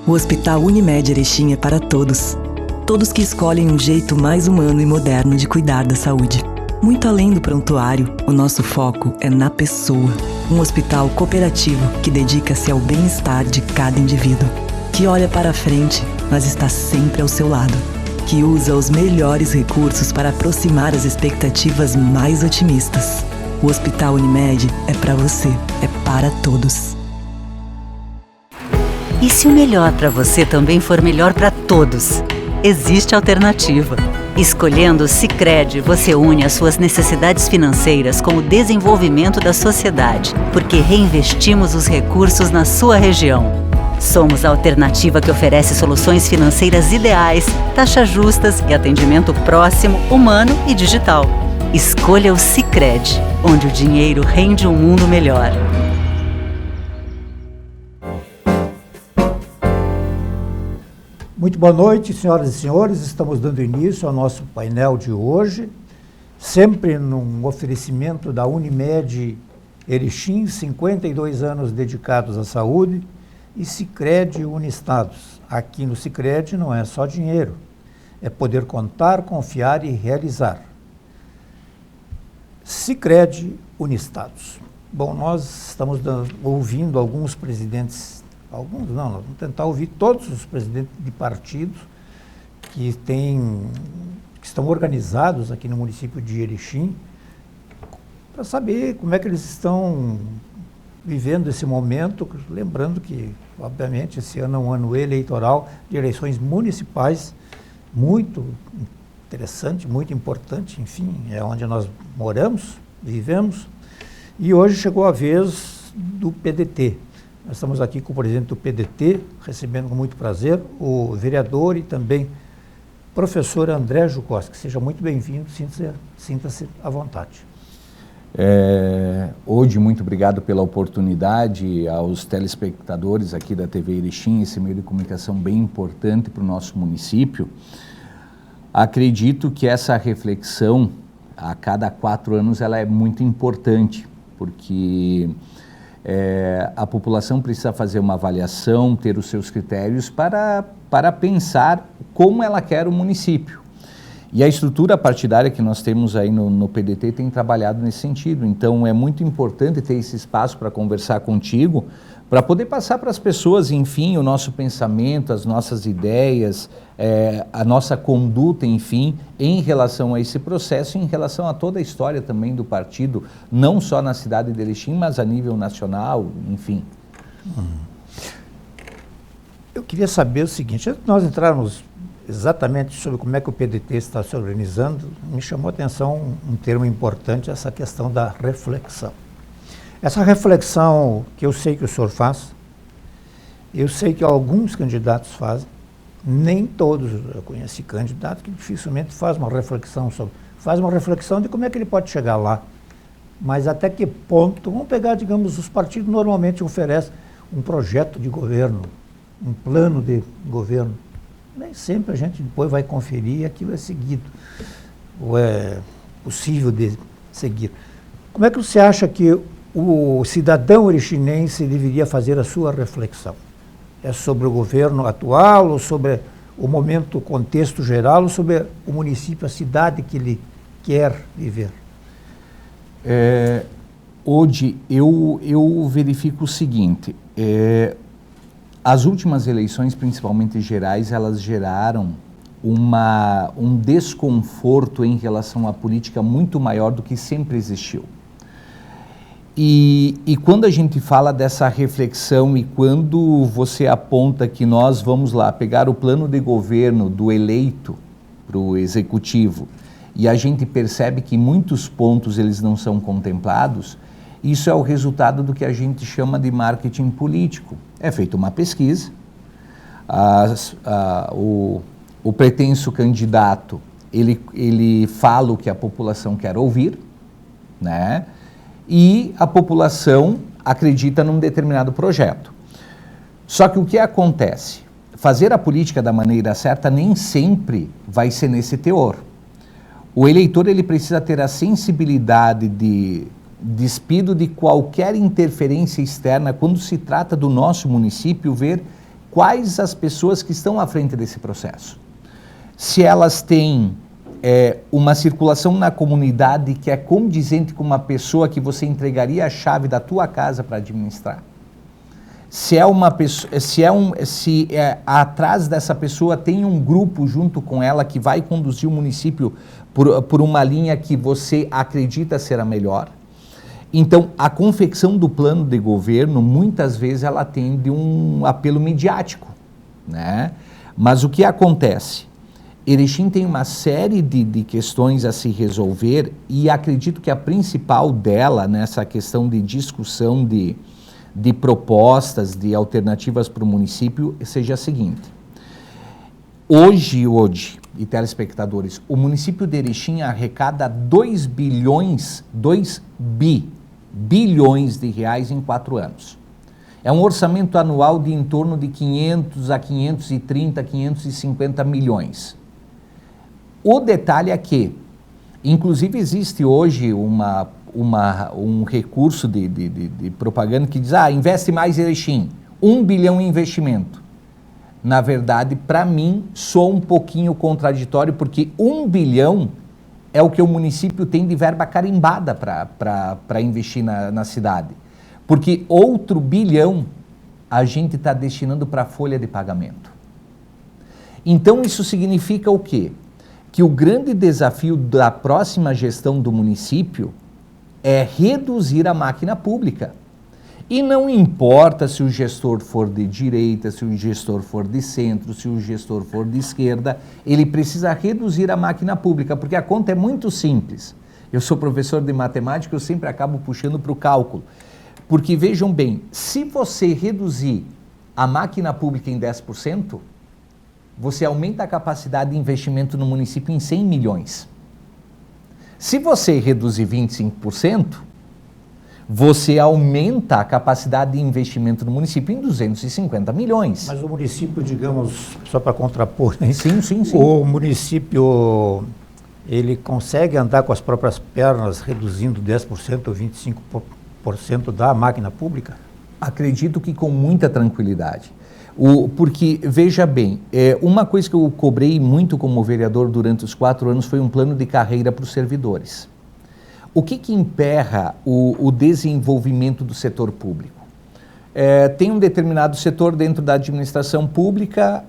O Hospital Unimed Erechim é para todos. Todos que escolhem um jeito mais humano e moderno de cuidar da saúde. Muito além do prontuário, o nosso foco é na pessoa. Um hospital cooperativo que dedica-se ao bem-estar de cada indivíduo. Que olha para a frente, mas está sempre ao seu lado. Que usa os melhores recursos para aproximar as expectativas mais otimistas. O Hospital Unimed é para você, é para todos. E se o melhor para você também for melhor para todos? Existe alternativa. Escolhendo o Sicredi, você une as suas necessidades financeiras com o desenvolvimento da sociedade, porque reinvestimos os recursos na sua região. Somos a alternativa que oferece soluções financeiras ideais, taxas justas e atendimento próximo, humano e digital. Escolha o Sicredi, onde o dinheiro rende um mundo melhor. Muito boa noite, senhoras e senhores. Estamos dando início ao nosso painel de hoje, sempre num oferecimento da Unimed Erechim, 52 anos dedicados à saúde, e Sicredi Unistados. Aqui no Sicredi não é só dinheiro, é poder contar, confiar e realizar. Sicredi Unistados. Bom, nós estamos ouvindo alguns presidentes, nós vamos tentar ouvir todos os presidentes de partidos que estão organizados aqui no município de Erechim, para saber como é que eles estão vivendo esse momento, lembrando que, obviamente, esse ano é um ano eleitoral de eleições municipais, muito interessante, muito importante, enfim, é onde nós moramos, vivemos, e hoje chegou a vez do PDT. Nós estamos aqui com o presidente do PDT, recebendo com muito prazer o vereador e também professor André Jukoski. Seja muito bem-vindo, sinta-se à vontade. Hoje, muito obrigado pela oportunidade aos telespectadores aqui da TV Erechim, esse meio de comunicação bem importante para o nosso município. Acredito que essa reflexão, a cada 4 anos, ela é muito importante, porque a população precisa fazer uma avaliação, ter os seus critérios para pensar como ela quer o município. E a estrutura partidária que nós temos aí no PDT tem trabalhado nesse sentido. Então, é muito importante ter esse espaço para conversar contigo, para poder passar para as pessoas, enfim, o nosso pensamento, as nossas ideias, a nossa conduta, enfim, em relação a esse processo, em relação a toda a história também do partido, não só na cidade de Erechim, mas a nível nacional, enfim. Eu queria saber o seguinte, antes de nós entrarmos exatamente sobre como é que o PDT está se organizando, me chamou a atenção um termo importante, essa questão da reflexão. Essa reflexão que eu sei que o senhor faz, eu sei que alguns candidatos fazem, nem todos. Eu conheci candidato que dificilmente faz uma reflexão de como é que ele pode chegar lá, mas até que ponto, vamos pegar, digamos, os partidos normalmente oferecem um projeto de governo, um plano de governo. Nem sempre a gente depois vai conferir e aquilo é seguido, ou é possível de seguir. Como é que você acha que o cidadão erechinense deveria fazer a sua reflexão? É sobre o governo atual, ou sobre o momento, o contexto geral, ou sobre o município, a cidade que ele quer viver? Hoje, eu verifico o seguinte, as últimas eleições, principalmente gerais, elas geraram um desconforto em relação à política muito maior do que sempre existiu. E quando a gente fala dessa reflexão e quando você aponta que nós vamos lá pegar o plano de governo do eleito para o executivo e a gente percebe que muitos pontos eles não são contemplados, isso é o resultado do que a gente chama de marketing político. É feita uma pesquisa, o pretenso candidato, ele fala o que a população quer ouvir, né? E a população acredita num determinado projeto. Só que o que acontece? Fazer a política da maneira certa nem sempre vai ser nesse teor. O eleitor ele precisa ter a sensibilidade de despido de qualquer interferência externa quando se trata do nosso município, ver quais as pessoas que estão à frente desse processo. Se elas têm uma circulação na comunidade que é condizente com uma pessoa que você entregaria a chave da tua casa para administrar. Se atrás dessa pessoa tem um grupo junto com ela que vai conduzir o município por uma linha que você acredita ser a melhor. Então, a confecção do plano de governo, muitas vezes, ela tem de um apelo midiático, né? Mas o que acontece? Erechim tem uma série de questões a se resolver e acredito que a principal dela, nessa questão de discussão de propostas, de alternativas para o município, seja a seguinte. Hoje, e telespectadores, o município de Erechim arrecada 2 bilhões de reais em 4 anos. É um orçamento anual de em torno de 500 a 530, 550 milhões. O detalhe é que, inclusive, existe hoje um recurso de propaganda que diz, investe mais em Erechim, 1 bilhão em investimento. Na verdade, para mim, soa um pouquinho contraditório, porque 1 bilhão é o que o município tem de verba carimbada para investir na cidade. Porque outro bilhão a gente está destinando para a folha de pagamento. Então, isso significa o quê? Que o grande desafio da próxima gestão do município é reduzir a máquina pública. E não importa se o gestor for de direita, se o gestor for de centro, se o gestor for de esquerda, ele precisa reduzir a máquina pública, porque a conta é muito simples. Eu sou professor de matemática, eu sempre acabo puxando para o cálculo. Porque vejam bem, se você reduzir a máquina pública em 10%, você aumenta a capacidade de investimento no município em 100 milhões. Se você reduzir 25%, você aumenta a capacidade de investimento no município em 250 milhões. Mas o município, digamos, só para contrapor, né? Sim. O município, ele consegue andar com as próprias pernas, reduzindo 10% ou 25% da máquina pública? Acredito que com muita tranquilidade. Porque, veja bem, uma coisa que eu cobrei muito como vereador durante os 4 anos foi um plano de carreira para os servidores. O que emperra o desenvolvimento do setor público? Tem um determinado setor dentro da administração pública,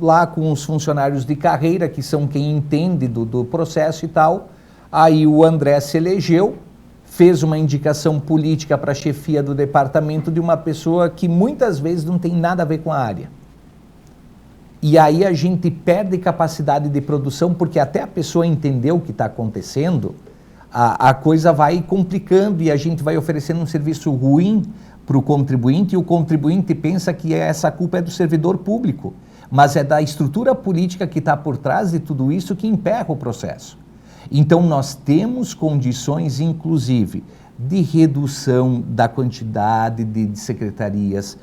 lá com os funcionários de carreira, que são quem entende do processo e tal. Aí o André se elegeu, fez uma indicação política para a chefia do departamento de uma pessoa que muitas vezes não tem nada a ver com a área. E aí a gente perde capacidade de produção, porque até a pessoa entender o que está acontecendo, a coisa vai complicando e a gente vai oferecendo um serviço ruim para o contribuinte, e o contribuinte pensa que essa culpa é do servidor público, mas é da estrutura política que está por trás de tudo isso que emperra o processo. Então, nós temos condições, inclusive, de redução da quantidade de secretarias,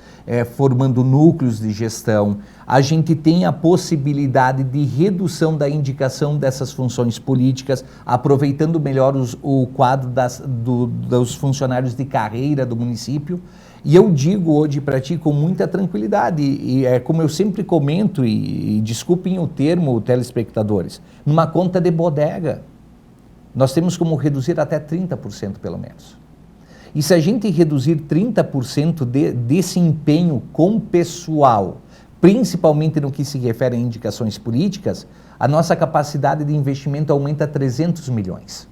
formando núcleos de gestão. A gente tem a possibilidade de redução da indicação dessas funções políticas, aproveitando melhor o quadro dos funcionários de carreira do município. E eu digo hoje para ti com muita tranquilidade, e é como eu sempre comento, e desculpem o termo, telespectadores, numa conta de bodega. Nós temos como reduzir até 30% pelo menos. E se a gente reduzir 30% desse empenho com pessoal, principalmente no que se refere a indicações políticas, a nossa capacidade de investimento aumenta 300 milhões.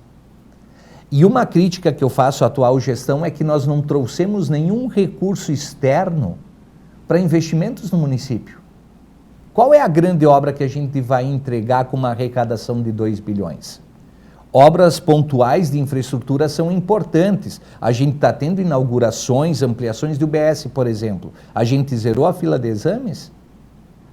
E uma crítica que eu faço à atual gestão é que nós não trouxemos nenhum recurso externo para investimentos no município. Qual é a grande obra que a gente vai entregar com uma arrecadação de 2 bilhões? Obras pontuais de infraestrutura são importantes. A gente está tendo inaugurações, ampliações do UBS, por exemplo. A gente zerou a fila de exames?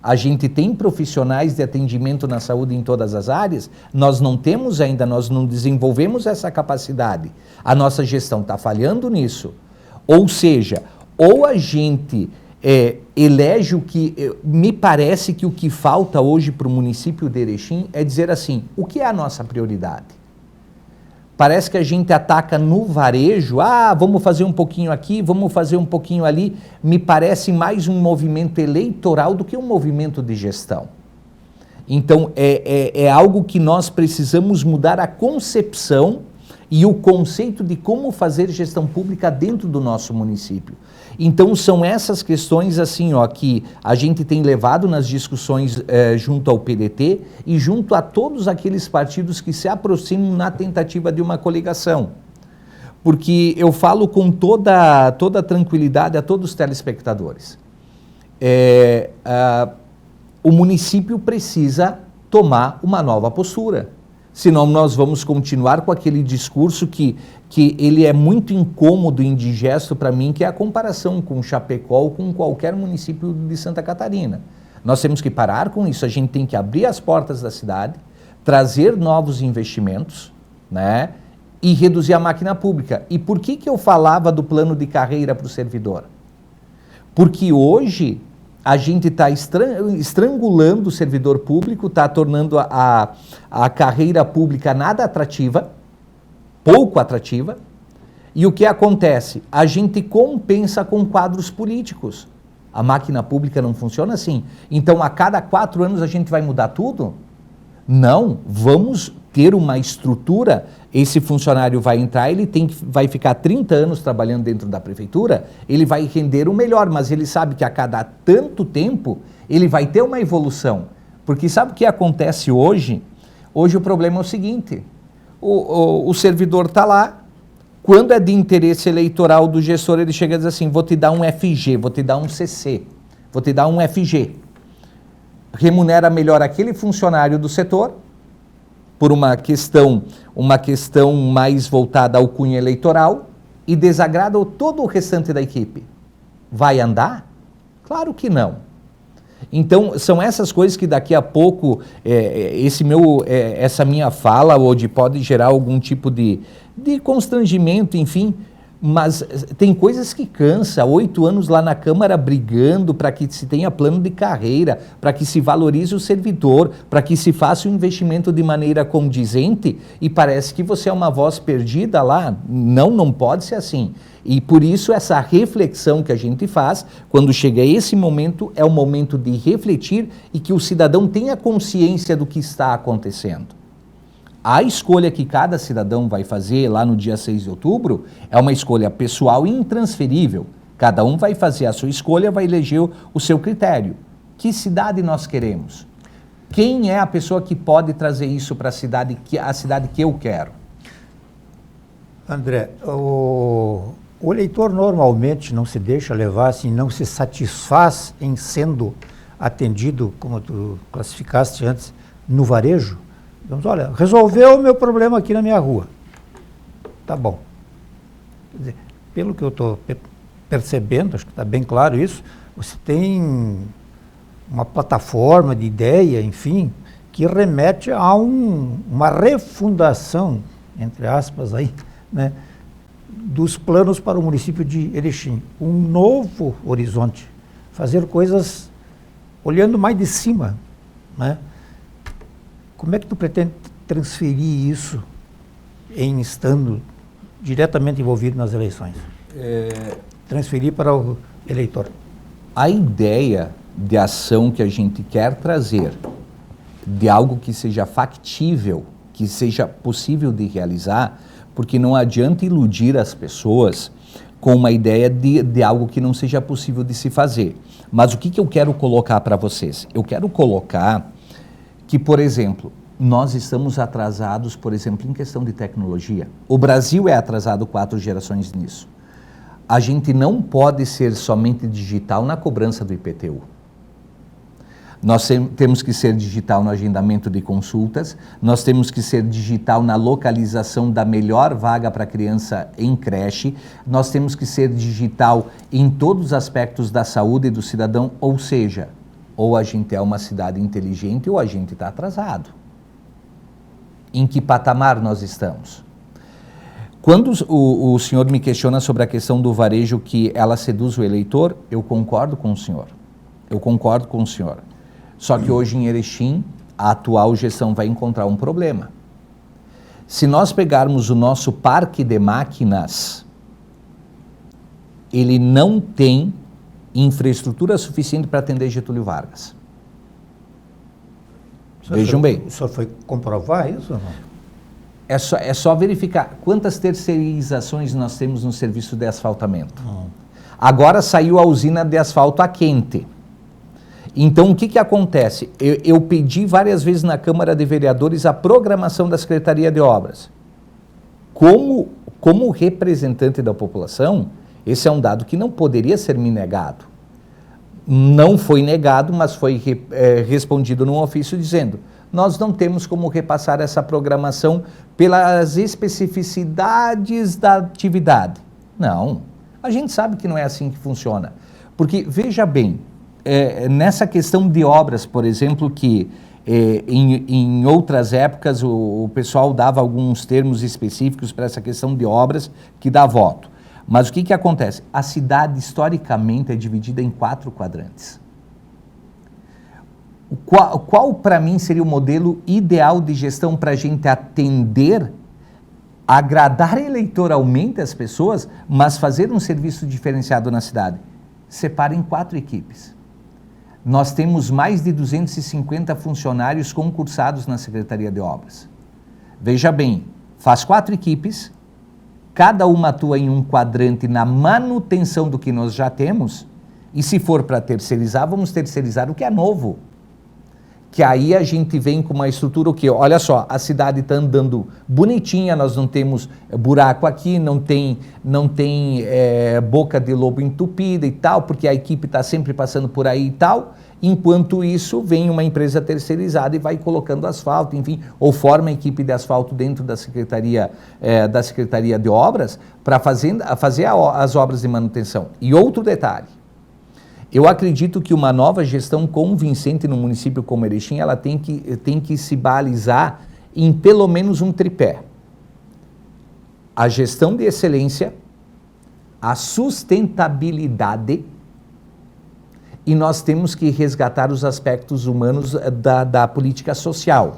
A gente tem profissionais de atendimento na saúde em todas as áreas? Nós não temos ainda, nós não desenvolvemos essa capacidade. A nossa gestão está falhando nisso. Ou seja, ou a gente elege o que... Me parece que o que falta hoje para o município de Erechim é dizer assim, o que é a nossa prioridade? Parece que a gente ataca no varejo, vamos fazer um pouquinho aqui, vamos fazer um pouquinho ali. Me parece mais um movimento eleitoral do que um movimento de gestão. Então, é algo que nós precisamos mudar a concepção e o conceito de como fazer gestão pública dentro do nosso município. Então, são essas questões assim, que a gente tem levado nas discussões junto ao PDT e junto a todos aqueles partidos que se aproximam na tentativa de uma coligação. Porque eu falo com toda tranquilidade a todos os telespectadores. O município precisa tomar uma nova postura. Senão nós vamos continuar com aquele discurso que ele é muito incômodo e indigesto para mim, que é a comparação com Chapecó ou com qualquer município de Santa Catarina. Nós temos que parar com isso, a gente tem que abrir as portas da cidade, trazer novos investimentos, né, e reduzir a máquina pública. E por que eu falava do plano de carreira para o servidor? Porque hoje a gente está estrangulando o servidor público, está tornando a carreira pública nada atrativa, pouco atrativa, e o que acontece? A gente compensa com quadros políticos. A máquina pública não funciona assim. Então, a cada 4 anos a gente vai mudar tudo? Não, vamos ter uma estrutura. Esse funcionário vai entrar, vai ficar 30 anos trabalhando dentro da prefeitura, ele vai render o melhor, mas ele sabe que a cada tanto tempo ele vai ter uma evolução. Porque sabe o que acontece hoje? Hoje o problema é o seguinte, o servidor está lá, quando é de interesse eleitoral do gestor, ele chega e diz assim, vou te dar um FG, vou te dar um CC, vou te dar um FG. Remunera melhor aquele funcionário do setor, por uma questão mais voltada ao cunho eleitoral, e desagrada todo o restante da equipe. Vai andar? Claro que não. Então, são essas coisas que daqui a pouco, essa minha fala pode gerar algum tipo de constrangimento, enfim, mas tem coisas que cansa. 8 anos lá na Câmara brigando para que se tenha plano de carreira, para que se valorize o servidor, para que se faça o investimento de maneira condizente, e parece que você é uma voz perdida lá. Não pode ser assim. E por isso essa reflexão que a gente faz, quando chega esse momento, é o momento de refletir e que o cidadão tenha consciência do que está acontecendo. A escolha que cada cidadão vai fazer lá no dia 6 de outubro é uma escolha pessoal e intransferível. Cada um vai fazer a sua escolha, vai eleger o seu critério. Que cidade nós queremos? Quem é a pessoa que pode trazer isso para a cidade que eu quero? André, o eleitor normalmente não se deixa levar, assim, não se satisfaz em sendo atendido, como tu classificaste antes, no varejo. Então, olha, resolveu o meu problema aqui na minha rua. Tá bom. Quer dizer, pelo que eu estou percebendo, acho que está bem claro isso, você tem uma plataforma de ideia, enfim, que remete a uma refundação, entre aspas, aí, né, dos planos para o município de Erechim. Um novo horizonte. Fazer coisas olhando mais de cima, né? Como é que tu pretende transferir isso estando diretamente envolvido nas eleições? Transferir para o eleitor. A ideia de ação que a gente quer trazer, de algo que seja factível, que seja possível de realizar, porque não adianta iludir as pessoas com uma ideia de algo que não seja possível de se fazer. Mas o que eu quero colocar para vocês? Eu quero colocar que, por exemplo, nós estamos atrasados, por exemplo, em questão de tecnologia. O Brasil é atrasado 4 gerações nisso. A gente não pode ser somente digital na cobrança do IPTU. Nós temos que ser digital no agendamento de consultas, nós temos que ser digital na localização da melhor vaga para a criança em creche, nós temos que ser digital em todos os aspectos da saúde do cidadão, ou seja, ou a gente é uma cidade inteligente ou a gente está atrasado. Em que patamar nós estamos? Quando o senhor me questiona sobre a questão do varejo, que ela seduz o eleitor, eu concordo com o senhor. Só que hoje em Erechim, a atual gestão vai encontrar um problema. Se nós pegarmos o nosso parque de máquinas, ele não tem infraestrutura suficiente para atender Getúlio Vargas. Vejam bem. O senhor foi comprovar isso ou não? É só verificar quantas terceirizações nós temos no serviço de asfaltamento. Agora saiu a usina de asfalto a quente. Então, o que acontece? Eu pedi várias vezes na Câmara de Vereadores a programação da Secretaria de Obras. Como representante da população, esse é um dado que não poderia ser me negado. Não foi negado, mas foi respondido num ofício dizendo: nós não temos como repassar essa programação pelas especificidades da atividade. Não, a gente sabe que não é assim que funciona. Porque, veja bem, nessa questão de obras, por exemplo, que em outras épocas o pessoal dava alguns termos específicos para essa questão de obras que dá voto. Mas o que acontece? A cidade, historicamente, é dividida em 4 quadrantes. Qual para mim seria o modelo ideal de gestão para a gente atender, agradar eleitoralmente as pessoas, mas fazer um serviço diferenciado na cidade? Separa em 4 equipes. Nós temos mais de 250 funcionários concursados na Secretaria de Obras. Veja bem, faz 4 equipes, cada uma atua em um quadrante na manutenção do que nós já temos, e se for para terceirizar, vamos terceirizar o que é novo. Que aí a gente vem com uma estrutura o quê? Olha só, a cidade está andando bonitinha, nós não temos buraco aqui, não tem boca de lobo entupida e tal, porque a equipe está sempre passando por aí e tal. Enquanto isso, vem uma empresa terceirizada e vai colocando asfalto, enfim, ou forma a equipe de asfalto dentro da Secretaria de Obras para fazer as obras de manutenção. E outro detalhe, eu acredito que uma nova gestão convincente no município como Erechim, ela tem que se balizar em pelo menos um tripé. A gestão de excelência, a sustentabilidade, e nós temos que resgatar os aspectos humanos da política social.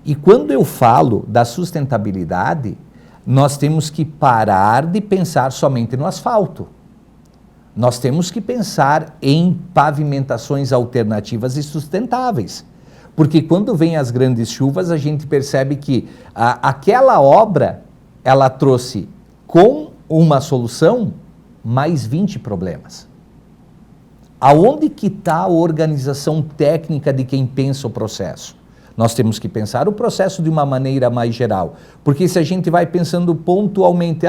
E quando eu falo da sustentabilidade, nós temos que parar de pensar somente no asfalto. Nós temos que pensar em pavimentações alternativas e sustentáveis. Porque quando vem as grandes chuvas, a gente percebe que aquela obra, ela trouxe com uma solução mais 20 problemas. Aonde que está a organização técnica de quem pensa o processo? Nós temos que pensar o processo de uma maneira mais geral, porque se a gente vai pensando pontualmente,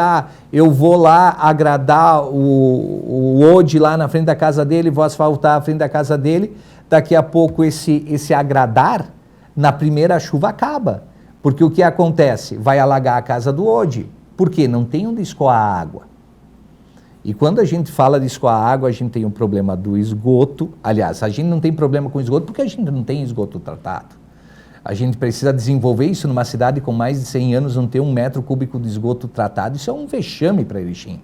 eu vou lá agradar o Ode lá na frente da casa dele, vou asfaltar a frente da casa dele, daqui a pouco esse agradar, na primeira chuva acaba, porque o que acontece? Vai alagar a casa do Ode, porque não tem onde escoar a água. E quando a gente fala de escoar água, a gente tem o problema do esgoto. Aliás, a gente não tem problema com esgoto porque a gente não tem esgoto tratado. A gente precisa desenvolver isso numa cidade com mais de 100 anos, não ter 1 metro cúbico de esgoto tratado. Isso é um vexame para Erechim.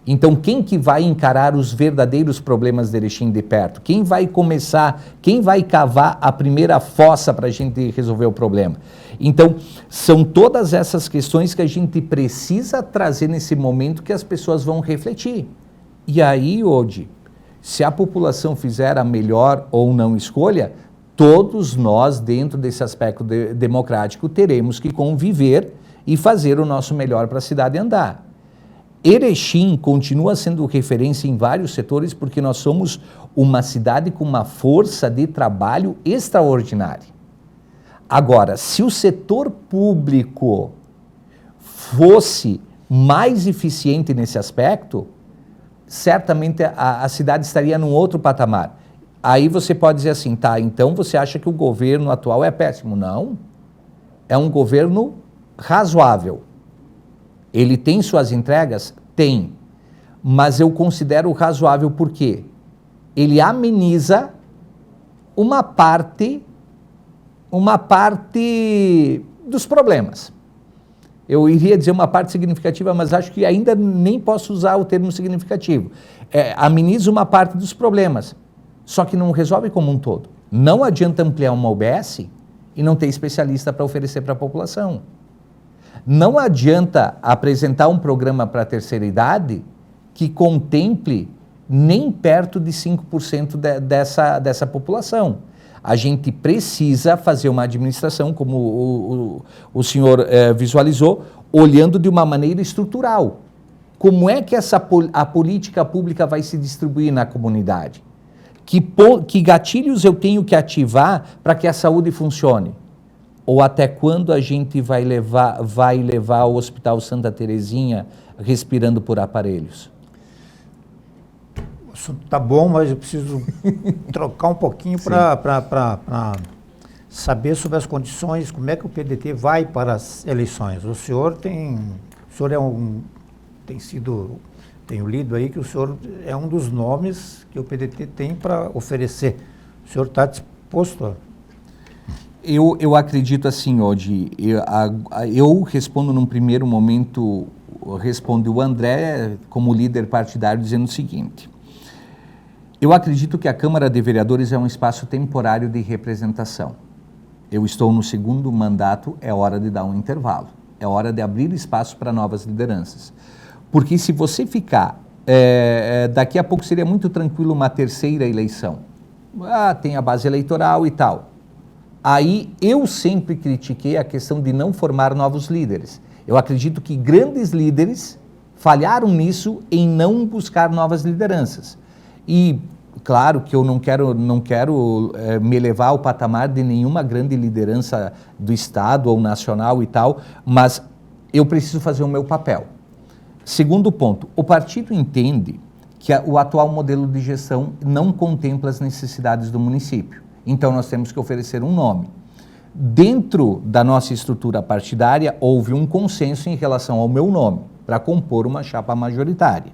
Então, quem que vai encarar os verdadeiros problemas de Erechim de perto? Quem vai cavar a primeira fossa para a gente resolver o problema? Então, são todas essas questões que a gente precisa trazer nesse momento que as pessoas vão refletir. E aí, Ode, se a população fizer a melhor ou não escolha, todos nós, dentro desse aspecto democrático, teremos que conviver e fazer o nosso melhor para a cidade andar. Erechim continua sendo referência em vários setores porque nós somos uma cidade com uma força de trabalho extraordinária. Agora, se o setor público fosse mais eficiente nesse aspecto, certamente a cidade estaria num outro patamar. Aí você pode dizer assim, tá, então você acha que o governo atual é péssimo? Não, é um governo razoável. Ele tem suas entregas? Tem, mas eu considero razoável porque ele ameniza uma parte dos problemas. Eu iria dizer uma parte significativa, mas acho que ainda nem posso usar o termo significativo. Ameniza uma parte dos problemas, só que não resolve como um todo. Não adianta ampliar uma UBS e não ter especialista para oferecer para a população. Não adianta apresentar um programa para a terceira idade que contemple nem perto de 5% dessa população. A gente precisa fazer uma administração, como o senhor visualizou, olhando de uma maneira estrutural. Como é que a política pública vai se distribuir na comunidade? Que gatilhos eu tenho que ativar para que a saúde funcione? Ou até quando a gente vai levar ao Hospital Santa Terezinha respirando por aparelhos? O assunto tá bom, mas eu preciso trocar um pouquinho para saber sobre as condições, como é que o PDT vai para as eleições. O senhor tenho lido aí que o senhor é um dos nomes que o PDT tem para oferecer. O senhor está disposto a... Eu acredito assim, Odi, eu respondo num primeiro momento, responde o André como líder partidário dizendo o seguinte: eu acredito que a Câmara de Vereadores é um espaço temporário de representação. Eu estou no segundo mandato, é hora de dar um intervalo, é hora de abrir espaço para novas lideranças. Porque se você ficar, daqui a pouco seria muito tranquilo uma terceira eleição. Tem a base eleitoral e tal. Aí eu sempre critiquei a questão de não formar novos líderes. Eu acredito que grandes líderes falharam nisso em não buscar novas lideranças. E claro que eu não quero me levar ao patamar de nenhuma grande liderança do Estado ou nacional e tal, mas eu preciso fazer o meu papel. Segundo ponto, o partido entende que o atual modelo de gestão não contempla as necessidades do município. Então, nós temos que oferecer um nome. Dentro da nossa estrutura partidária, houve um consenso em relação ao meu nome, para compor uma chapa majoritária.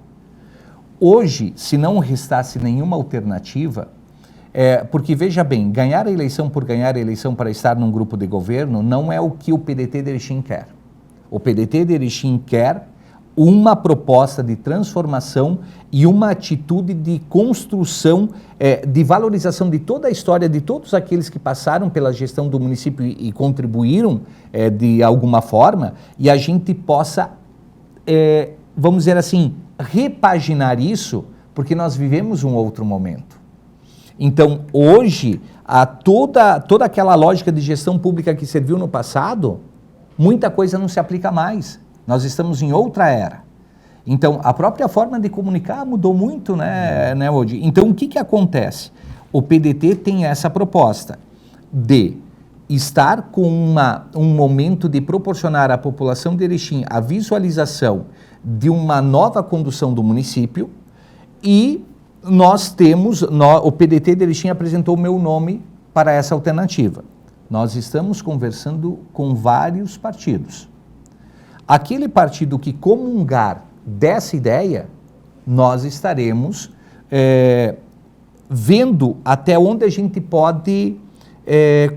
Hoje, se não restasse nenhuma alternativa, porque, veja bem, ganhar a eleição por ganhar a eleição para estar num grupo de governo não é o que o PDT de Erechim quer. O PDT de Erechim quer uma proposta de transformação e uma atitude de construção, de valorização de toda a história de todos aqueles que passaram pela gestão do município e contribuíram de alguma forma, e a gente possa, vamos dizer assim, repaginar isso, porque nós vivemos um outro momento. Então, hoje, toda aquela lógica de gestão pública que serviu no passado, muita coisa não se aplica mais. Nós estamos em outra era. Então, a própria forma de comunicar mudou muito, né, Odi? Então, o que acontece? O PDT tem essa proposta de estar com um momento de proporcionar à população de Erechim a visualização de uma nova condução do município, e o PDT de Erechim apresentou o meu nome para essa alternativa. Nós estamos conversando com vários partidos. Aquele partido que comungar dessa ideia, nós estaremos vendo até onde a gente pode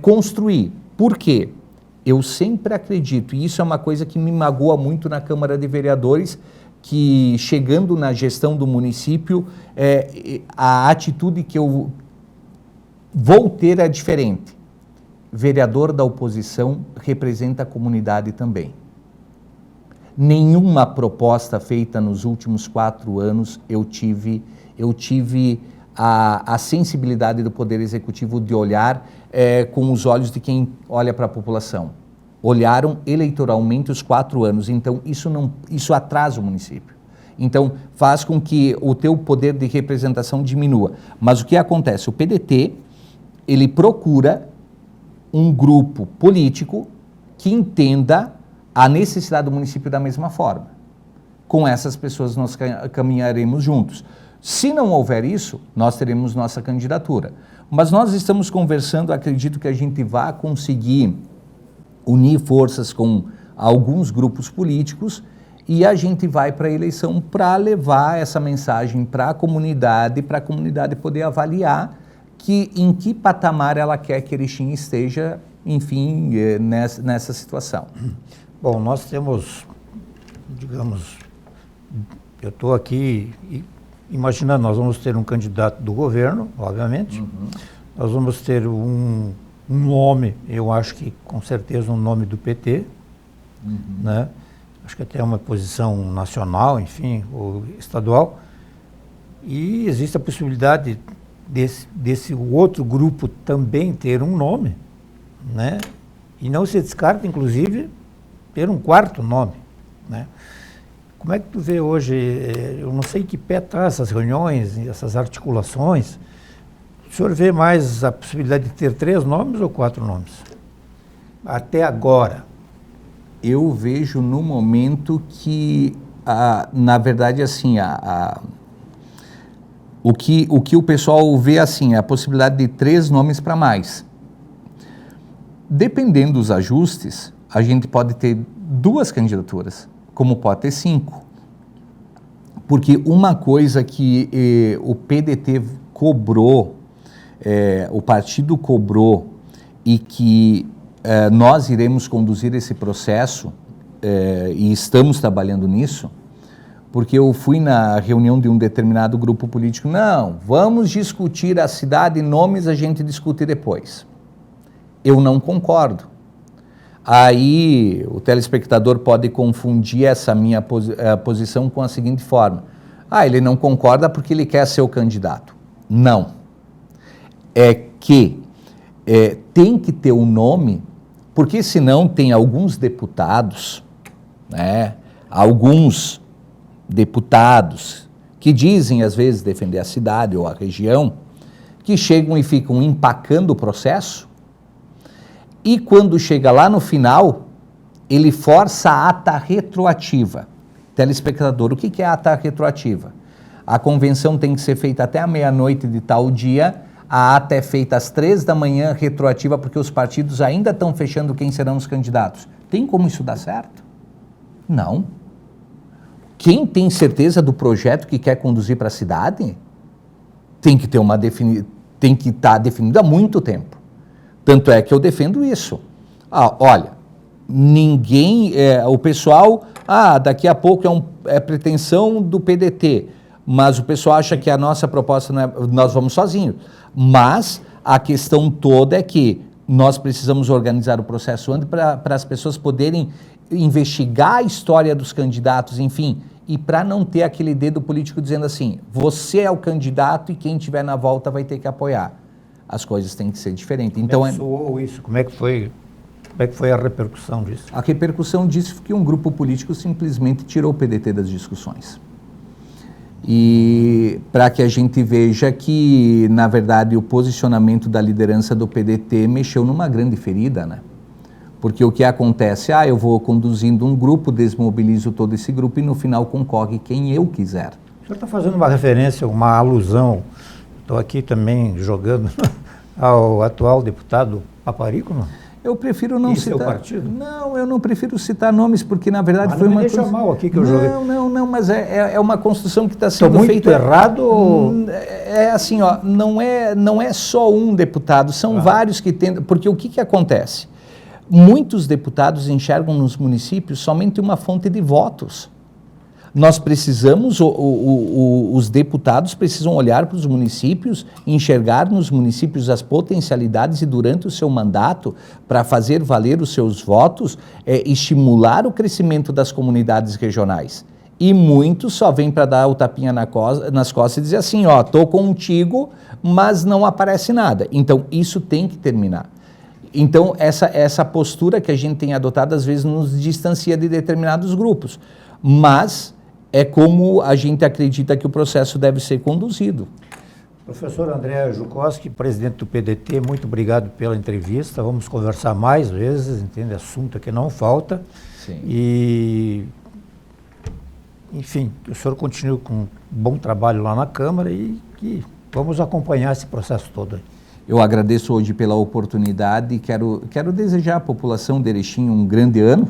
construir. Por quê? Eu sempre acredito, e isso é uma coisa que me magoa muito na Câmara de Vereadores, que chegando na gestão do município, a atitude que eu vou ter é diferente. Vereador da oposição representa a comunidade também. Nenhuma proposta feita nos últimos 4 anos eu tive a sensibilidade do Poder Executivo de olhar com os olhos de quem olha para a população. Olharam eleitoralmente os 4 anos, então isso atrasa o município. Então faz com que o teu poder de representação diminua. Mas o que acontece? O PDT, ele procura um grupo político que entenda a necessidade do município da mesma forma. Com essas pessoas nós caminharemos juntos. Se não houver isso, nós teremos nossa candidatura. Mas nós estamos conversando, acredito que a gente vai conseguir unir forças com alguns grupos políticos e a gente vai para a eleição para levar essa mensagem para a comunidade poder avaliar em que patamar ela quer que Erechim esteja, enfim, nessa situação. Bom, nós temos, digamos, eu estou aqui imaginando, nós vamos ter um candidato do governo, obviamente, nós vamos ter um nome, eu acho que com certeza um nome do PT, né? Acho que até uma posição nacional, enfim, ou estadual. E existe a possibilidade desse outro grupo também ter um nome, né? E não se descarta, inclusive, ter um quarto nome, né? Como é que tu vê hoje, eu não sei que pé está essas reuniões, essas articulações, o senhor vê mais a possibilidade de ter 3 nomes ou 4 nomes? Até agora. Eu vejo no momento que, na verdade, assim, o que o pessoal vê assim, a possibilidade de 3 nomes para mais. Dependendo dos ajustes, a gente pode ter 2 candidaturas, como pode ter 5. Porque uma coisa que o PDT cobrou, o partido cobrou e que nós iremos conduzir esse processo e estamos trabalhando nisso, porque eu fui na reunião de um determinado grupo político, não, vamos discutir a cidade, nomes a gente discute depois. Eu não concordo. Aí o telespectador pode confundir essa minha posição com a seguinte forma, ele não concorda porque ele quer ser o candidato. Não. É que tem que ter um nome, porque senão tem alguns deputados, né, alguns deputados que dizem às vezes defender a cidade ou a região, que chegam e ficam empacando o processo, e quando chega lá no final, ele força a ata retroativa. Telespectador, o que é a ata retroativa? A convenção tem que ser feita até a meia-noite de tal dia, a ata é feita às 3 da manhã, retroativa, porque os partidos ainda estão fechando quem serão os candidatos. Tem como isso dar certo? Não. Quem tem certeza do projeto que quer conduzir para a cidade, tem que ter tem que estar definido há muito tempo. Tanto é que eu defendo isso. Olha, ninguém, o pessoal, daqui a pouco é pretensão do PDT, mas o pessoal acha que a nossa proposta não é, nós vamos sozinhos. Mas a questão toda é que nós precisamos organizar o processo antes para as pessoas poderem investigar a história dos candidatos, enfim, e para não ter aquele dedo político dizendo assim, você é o candidato e quem estiver na volta vai ter que apoiar. As coisas têm que ser diferentes. Então, como é que soou isso? Como é que foi a repercussão disso? A repercussão disso foi que um grupo político simplesmente tirou o PDT das discussões. E para que a gente veja que, na verdade, o posicionamento da liderança do PDT mexeu numa grande ferida, né? Porque o que acontece? Eu vou conduzindo um grupo, desmobilizo todo esse grupo e no final concorre quem eu quiser. O senhor está fazendo uma referência, uma alusão, estou aqui também jogando ao atual deputado Paparico, não? Eu prefiro não citar. Seu partido? Não, eu não prefiro citar nomes, porque na verdade foi uma coisa... mal aqui que eu joguei. Não, mas é uma construção que está sendo feita... Estou muito errado ou... É assim, não é só um deputado, são vários que tentam... Porque o que acontece? Muitos deputados enxergam nos municípios somente uma fonte de votos. Nós precisamos, os deputados precisam olhar para os municípios, enxergar nos municípios as potencialidades e durante o seu mandato, para fazer valer os seus votos, estimular o crescimento das comunidades regionais. E muitos só vêm para dar o tapinha nas costas e dizer assim, estou contigo, mas não aparece nada. Então, isso tem que terminar. Então, essa postura que a gente tem adotado, às vezes, nos distancia de determinados grupos. Mas é como a gente acredita que o processo deve ser conduzido. Professor André Jukoski, presidente do PDT, muito obrigado pela entrevista. Vamos conversar mais vezes, entende? Assunto que não falta. Sim. E, enfim, que o senhor continue com um bom trabalho lá na Câmara e que vamos acompanhar esse processo todo aí. Eu agradeço hoje pela oportunidade e quero desejar à população de Erechim um grande ano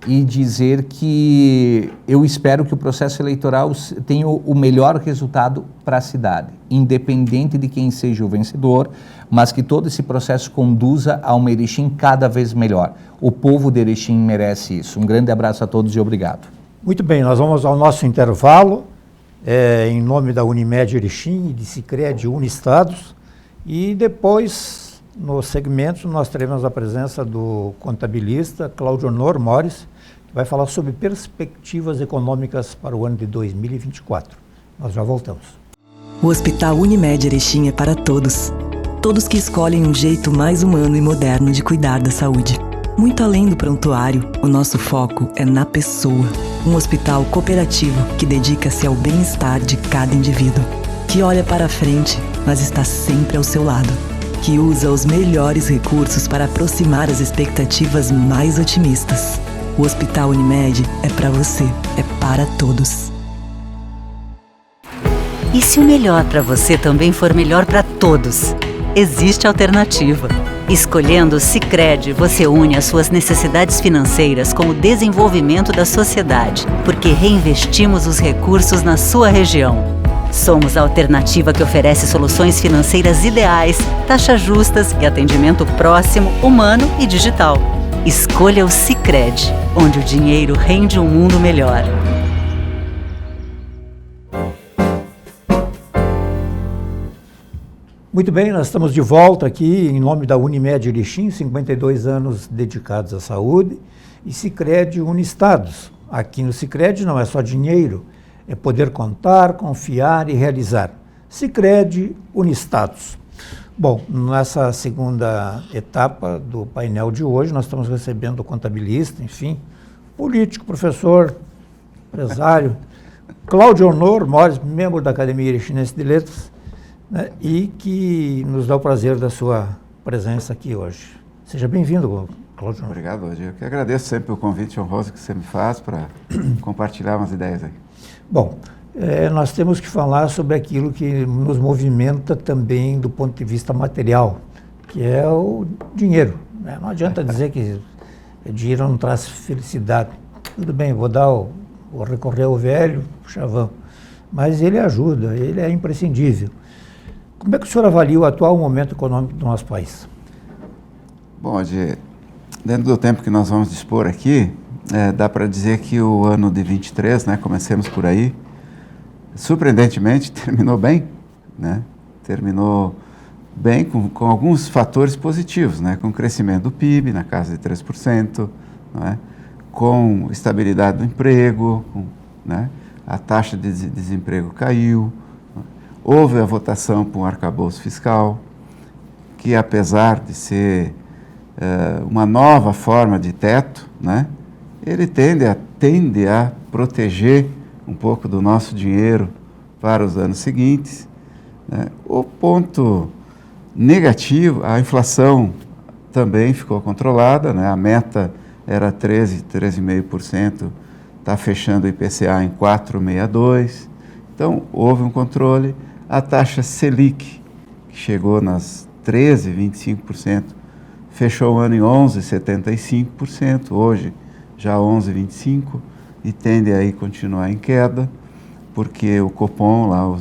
e dizer que eu espero que o processo eleitoral tenha o melhor resultado para a cidade, independente de quem seja o vencedor, mas que todo esse processo conduza a uma Erechim cada vez melhor. O povo de Erechim merece isso. Um grande abraço a todos e obrigado. Muito bem, nós vamos ao nosso intervalo, em nome da Unimed Erechim e de Sicredi Uniestados, e depois Nos segmentos, nós teremos a presença do contabilista Cláudio Honor Mores, que vai falar sobre perspectivas econômicas para o ano de 2024. Nós já voltamos. O Hospital Unimed Erechim é para todos. Todos que escolhem um jeito mais humano e moderno de cuidar da saúde. Muito além do prontuário, o nosso foco é na pessoa. Um hospital cooperativo que dedica-se ao bem-estar de cada indivíduo. Que olha para a frente, mas está sempre ao seu lado. Que usa os melhores recursos para aproximar as expectativas mais otimistas. O Hospital Unimed é para você, é para todos. E se o melhor para você também for melhor para todos? Existe alternativa. Escolhendo o Sicredi, você une as suas necessidades financeiras com o desenvolvimento da sociedade, porque reinvestimos os recursos na sua região. Somos a alternativa que oferece soluções financeiras ideais, taxas justas e atendimento próximo, humano e digital. Escolha o Sicredi, onde o dinheiro rende um mundo melhor. Muito bem, nós estamos de volta aqui em nome da Unimed Erechim, 52 anos dedicados à saúde, e Sicredi Uniestados. Aqui no Sicredi não é só dinheiro, é poder contar, confiar e realizar. Sicredi Uniestados. Bom, nessa segunda etapa do painel de hoje, nós estamos recebendo o contabilista, enfim, político, professor, empresário, Cláudio Honor Mores, membro da Academia Erechinense de Letras, né, e que nos dá o prazer da sua presença aqui hoje. Seja bem-vindo, Cláudio. Obrigado, Roger. Eu que agradeço sempre o convite honroso que você me faz para compartilhar umas ideias aí. Bom, nós temos que falar sobre aquilo que nos movimenta também do ponto de vista material, que é o dinheiro, né? Não adianta dizer que dinheiro não traz felicidade. Tudo bem, vou recorrer ao velho chavão, mas ele ajuda, ele é imprescindível. Como é que o senhor avalia o atual momento econômico do nosso país? Bom, dentro do tempo que nós vamos dispor aqui, dá para dizer que o ano de 23, né, comecemos por aí, surpreendentemente terminou bem, né? Terminou bem com alguns fatores positivos, né? Com o crescimento do PIB na casa de 3%, não é? Com estabilidade do emprego, né? A taxa de desemprego caiu. Houve a votação para um arcabouço fiscal, que apesar de ser uma nova forma de teto, né, ele tende a proteger um pouco do nosso dinheiro para os anos seguintes, né. O ponto negativo, a inflação também ficou controlada, né, a meta era 13,5%, está fechando o IPCA em 4,62%, então houve um controle. A taxa Selic, que chegou nas 13,25%, fechou o ano em 11,75%, hoje já 11,25%, e tende aí continuar em queda, porque o Copom, lá o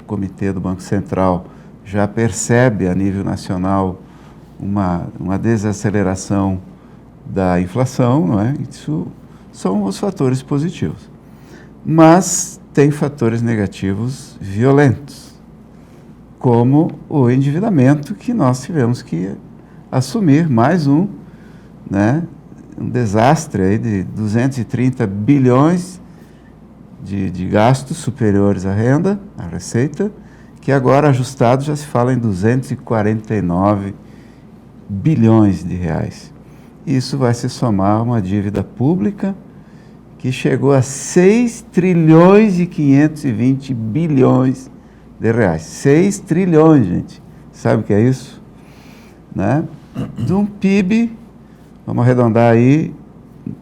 Comitê do Banco Central, já percebe a nível nacional uma desaceleração da inflação, não é? Isso são os fatores positivos. Mas tem fatores negativos violentos, como o endividamento que nós tivemos que assumir, mais né, um desastre aí de 230 bilhões de gastos superiores à renda, à receita, que agora ajustado já se fala em 249 bilhões de reais. Isso vai se somar a uma dívida pública que chegou a 6 trilhões e 520 bilhões de reais. 6 trilhões, gente. Sabe o que é isso? Né? De um PIB, vamos arredondar aí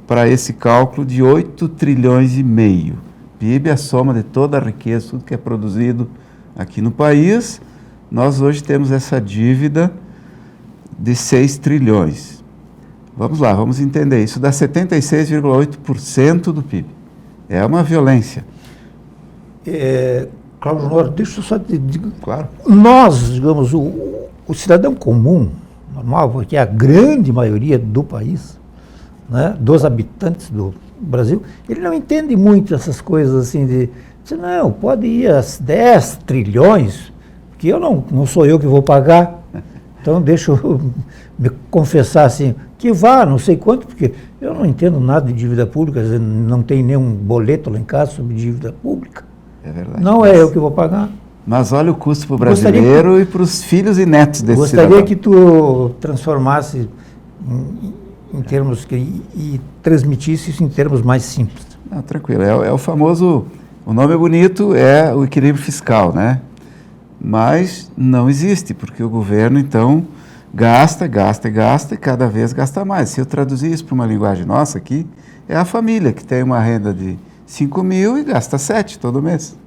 para esse cálculo, de 8 trilhões e meio. PIB é a soma de toda a riqueza, tudo que é produzido aqui no país. Nós hoje temos essa dívida de 6 trilhões. Vamos lá, vamos entender. Isso dá 76,8% do PIB. É uma violência. Cláudio Honor, deixa eu só te dizer. Claro. Nós, digamos, o cidadão comum, normal, porque é a grande maioria do país, né, dos habitantes do Brasil, ele não entende muito essas coisas assim de, não, pode ir às 10 trilhões, que eu não sou eu que vou pagar. Então deixa eu me confessar assim, que vá, não sei quanto, porque eu não entendo nada de dívida pública, não tem nenhum boleto lá em casa sobre dívida pública. É verdade. Não é eu que vou pagar. Mas olha o custo para o brasileiro e para os filhos e netos desse cidadão. Gostaria que tu transformasse em termos e transmitisse isso em termos mais simples. Não, tranquilo, é o famoso, o nome é bonito, é o equilíbrio fiscal, né? Mas não existe, porque o governo, então, gasta e cada vez gasta mais. Se eu traduzir isso para uma linguagem nossa aqui, é a família que tem uma renda de 5 mil e gasta 7 todo mês.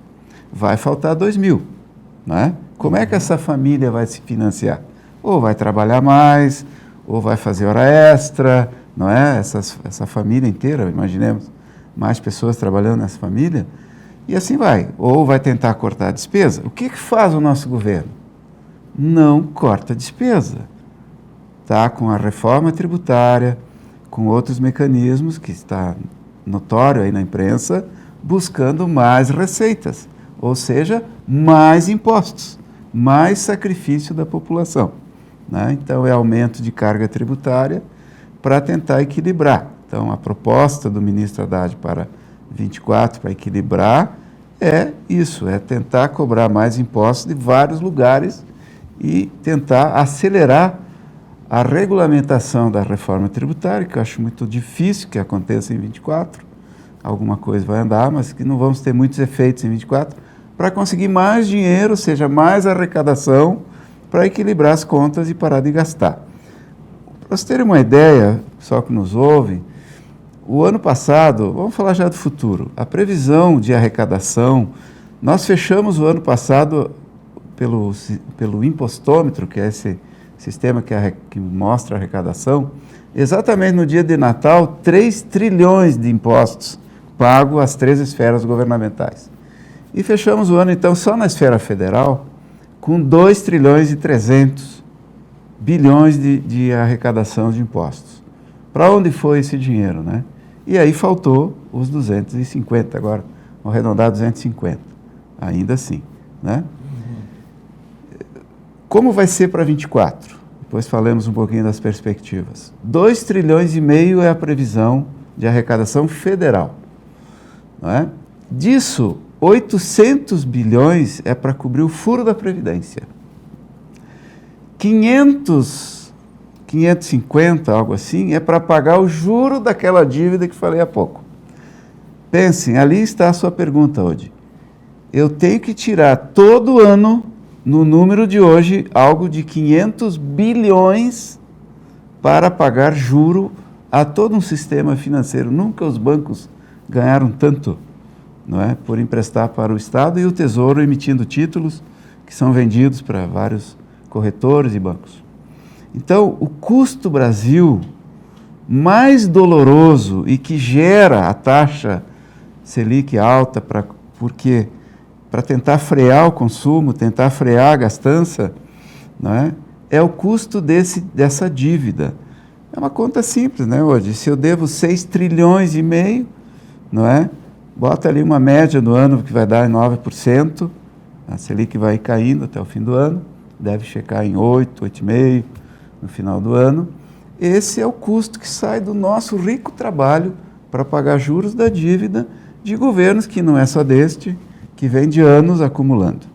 Vai faltar 2 mil, né? Como é que essa família vai se financiar? Ou vai trabalhar mais, ou vai fazer hora extra, não é? Essa família inteira, imaginemos, mais pessoas trabalhando nessa família, e assim vai. Ou vai tentar cortar a despesa. O que faz o nosso governo? Não corta a despesa. Tá? Com a reforma tributária, com outros mecanismos, que está notório aí na imprensa, buscando mais receitas, ou seja, mais impostos, mais sacrifício da população, né? Então é aumento de carga tributária para tentar equilibrar. Então a proposta do ministro Haddad para 24, para equilibrar, é isso, é tentar cobrar mais impostos de vários lugares e tentar acelerar a regulamentação da reforma tributária, que eu acho muito difícil que aconteça em 24, alguma coisa vai andar, mas que não vamos ter muitos efeitos em 24, para conseguir mais dinheiro, ou seja, mais arrecadação, para equilibrar as contas e parar de gastar. Para vocês terem uma ideia, pessoal que nos ouve, o ano passado, vamos falar já do futuro, a previsão de arrecadação, nós fechamos o ano passado pelo impostômetro, que é esse sistema que mostra a arrecadação, exatamente no dia de Natal, 3 trilhões de impostos pagos às 3 esferas governamentais. E fechamos o ano, então, só na esfera federal, com 2 trilhões e 300 bilhões de arrecadação de impostos. Para onde foi esse dinheiro, né? E aí faltou os 250 agora, vou arredondar 250, ainda assim, né? Como vai ser para 24? Depois falamos um pouquinho das perspectivas. 2 trilhões e meio é a previsão de arrecadação federal, não é? Disso, 800 bilhões é para cobrir o furo da Previdência. 550, algo assim, é para pagar o juro daquela dívida que falei há pouco. Pensem, ali está a sua pergunta hoje. Eu tenho que tirar todo ano, no número de hoje, algo de 500 bilhões para pagar juro a todo um sistema financeiro. Nunca os bancos ganharam tanto, não é? Por emprestar para o Estado e o Tesouro emitindo títulos que são vendidos para vários corretores e bancos. Então, o custo Brasil mais doloroso e que gera a taxa Selic alta porque para tentar frear o consumo, tentar frear a gastança, não é? É o custo dessa dívida. É uma conta simples, né, hoje? Se eu devo 6 trilhões e meio, não é? Bota ali uma média do ano que vai dar em 9%, a Selic vai caindo até o fim do ano, deve chegar em 8, 8,5% no final do ano. Esse é o custo que sai do nosso rico trabalho para pagar juros da dívida de governos que não é só deste, que vem de anos acumulando.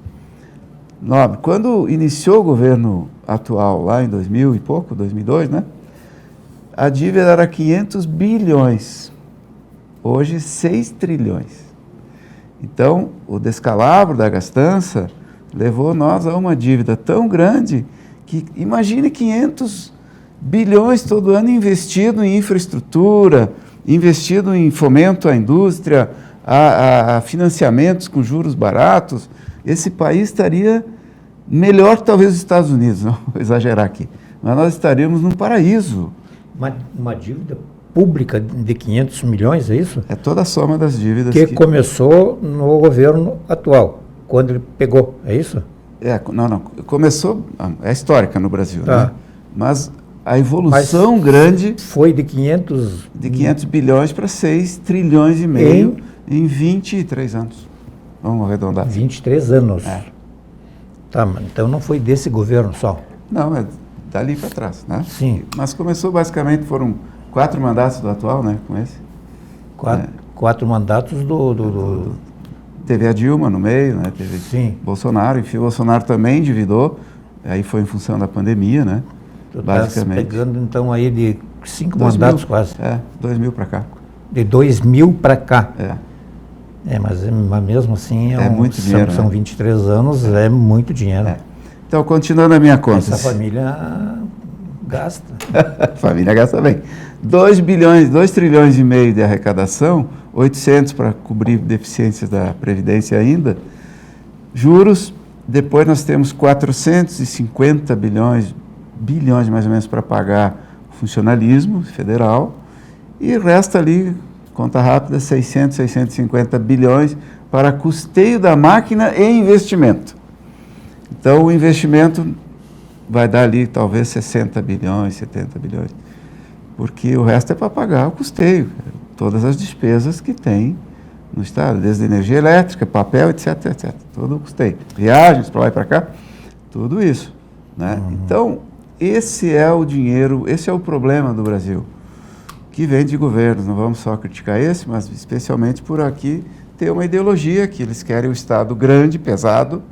Nobre, quando iniciou o governo atual, lá em 2000 e pouco, 2002, né? A dívida era 500 bilhões, hoje 6 trilhões. Então, o descalabro da gastança levou nós a uma dívida tão grande que, imagine 500 bilhões todo ano investido em infraestrutura, investido em fomento à indústria, a financiamentos com juros baratos. Esse país estaria melhor que talvez os Estados Unidos, não vou exagerar aqui, mas nós estaríamos num paraíso. Uma dívida pública de 500 milhões, é isso? É toda a soma das dívidas. Que começou no governo atual, quando ele pegou, é isso? Não, começou, é histórica no Brasil, tá, né? Mas a evolução grande foi de 500 bilhões para 6 trilhões e meio em 23 anos. Vamos arredondar. 23 anos. É. Tá, mas então não foi desse governo só. Não, é dali para trás, né? Sim. Mas começou basicamente, foram 4 mandatos do atual, né, com esse. 4 mandatos Teve a Dilma no meio, né? Teve Sim. Bolsonaro, enfim, o Bolsonaro também endividou, aí foi em função da pandemia, né? Tu Basicamente. tá pegando então aí de 5 2000, mandatos quase. 2000 para cá. De 2000 para cá. Mas Mas mesmo assim muito dinheiro, são né? 23 anos, é muito dinheiro. Então, continuando a minha conta. Essa família gasta. A família gasta bem. 2 trilhões e meio de arrecadação, 800 para cobrir deficiências da Previdência ainda, juros, depois nós temos 450 bilhões mais ou menos para pagar o funcionalismo federal, e resta ali, conta rápida, 650 bilhões para custeio da máquina e investimento. Então, o investimento vai dar ali talvez 60 bilhões, 70 bilhões, porque o resto é para pagar o custeio, todas as despesas que tem no Estado, desde energia elétrica, papel, etc, etc, todo o custeio. Viagens para lá e para cá, tudo isso, né? Então, esse é o dinheiro, esse é o problema do Brasil, que vem de governos. Não vamos só criticar esse, mas especialmente por aqui ter uma ideologia que eles querem o Estado grande, pesado,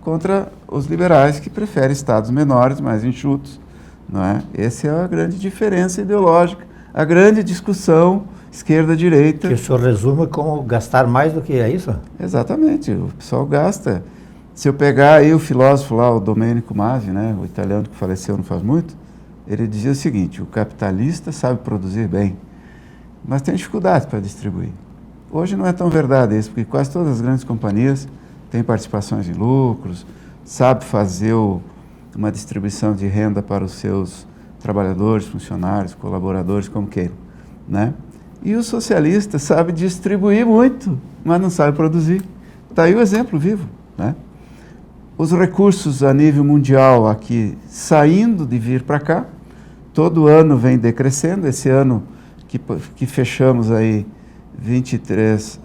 contra os liberais que preferem estados menores, mais enxutos, não é? Essa é a grande diferença ideológica, a grande discussão esquerda-direita. Que o senhor resume como gastar mais do que é isso? Exatamente, o pessoal gasta. Se eu pegar aí o filósofo lá, o Domenico Masi, né, o italiano que faleceu não faz muito, ele dizia o seguinte: o capitalista sabe produzir bem, mas tem dificuldades para distribuir. Hoje não é tão verdade isso, porque quase todas as grandes companhias têm participações em lucros, sabe fazer uma distribuição de renda para os seus trabalhadores, funcionários, colaboradores, como queiram, né? E o socialista sabe distribuir muito, mas não sabe produzir. Está aí o exemplo vivo, né? Os recursos a nível mundial aqui saindo de vir para cá, todo ano vem decrescendo. Esse ano que fechamos aí, 23,